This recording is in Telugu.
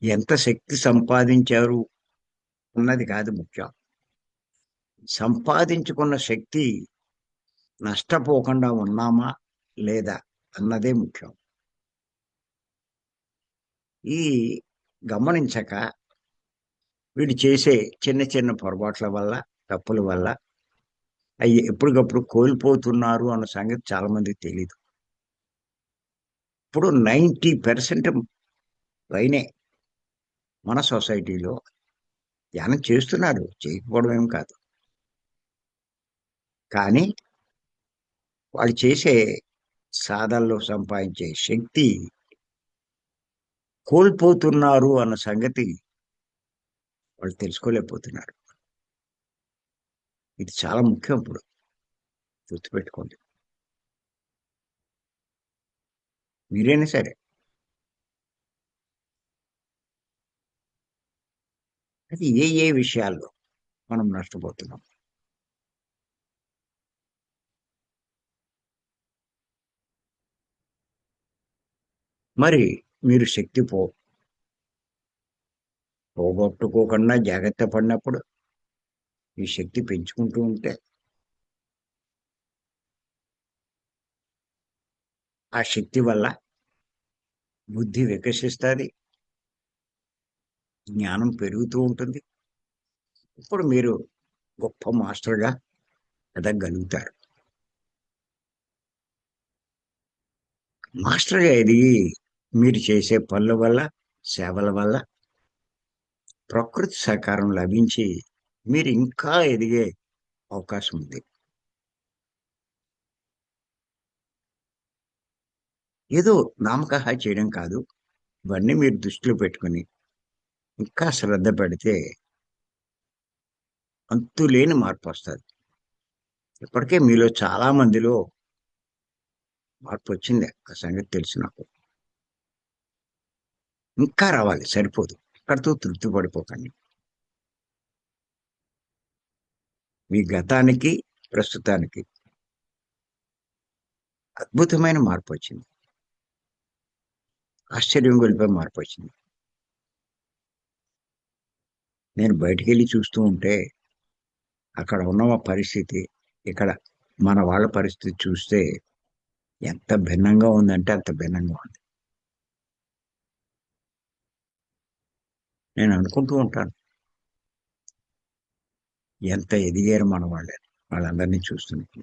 ఎంత శక్తి సంపాదించారు అన్నది కాదు ముఖ్యం. సంపాదించుకున్న శక్తి నష్టపోకుండా ఉన్నామా లేదా అన్నదే ముఖ్యం. ఈ గమనించక వీడు చేసే చిన్న చిన్న పొరపాట్ల వల్ల, తప్పుల వల్ల అయి ఎప్పటికప్పుడు కోల్పోతున్నారు అన్న సంగతి చాలా మందికి తెలీదు. ఇప్పుడు 90% పైనే మన సొసైటీలో ధ్యానం చేస్తున్నారు. చేయకపోవడం ఏం కాదు. కానీ వాళ్ళు చేసే సాధనలో సంపాదించే శక్తి కోల్పోతున్నారు అన్న సంగతి వాళ్ళు తెలుసుకోలేకపోతున్నారు. ఇది చాలా ముఖ్యం ఇప్పుడు. గుర్తుపెట్టుకోండి. మీరైనా సరే. అది ఏ విషయాల్లో మనం నష్టపోతున్నాం. మరి మీరు శక్తి పోగొట్టుకోకుండా జాగ్రత్త పడినప్పుడు ఈ శక్తి పెంచుకుంటూ ఉంటే ఆ శక్తి వల్ల బుద్ధి వికసిస్తది. జ్ఞానం పెరుగుతూ ఉంటుంది. ఇప్పుడు మీరు గొప్ప మాస్టర్‌గా ఎదగగలుగుతారు. మాస్టర్‌గా ఎదిగి మీరు చేసే పనుల వల్ల, సేవల వల్ల ప్రకృతి సహకారం లభించి మీరు ఇంకా ఎదిగే అవకాశం ఉంది. ఏదో నామకహా చేయడం కాదు. ఇవన్నీ మీరు దృష్టిలో పెట్టుకొని ఇంకా శ్రద్ధ పెడితే అంతులేని మార్పొస్తది. ఇప్పటికే మీలో చాలా మందిలో మార్పొచ్చింది. ఆ సంగతి తెలుసు నాకు. ఇంకా రావాలి సరిపోదు. ఇక్కడితో తృప్తి పడిపోకండి. మీ గతానికి, ప్రస్తుతానికి అద్భుతమైన మార్పొచ్చింది. ఆశ్చర్యం గొలిపే మార్పొచ్చింది. నేను బయటికెళ్ళి చూస్తూ ఉంటే అక్కడ ఉన్న పరిస్థితి, ఇక్కడ మన వాళ్ళ పరిస్థితి చూస్తే ఎంత భిన్నంగా ఉందంటే అంత భిన్నంగా ఉంది. నేను అనుకుంటూ ఉంటాను. ఎంత ఎదిగారు మన వాళ్ళని. వాళ్ళందరినీ చూస్తుంటే.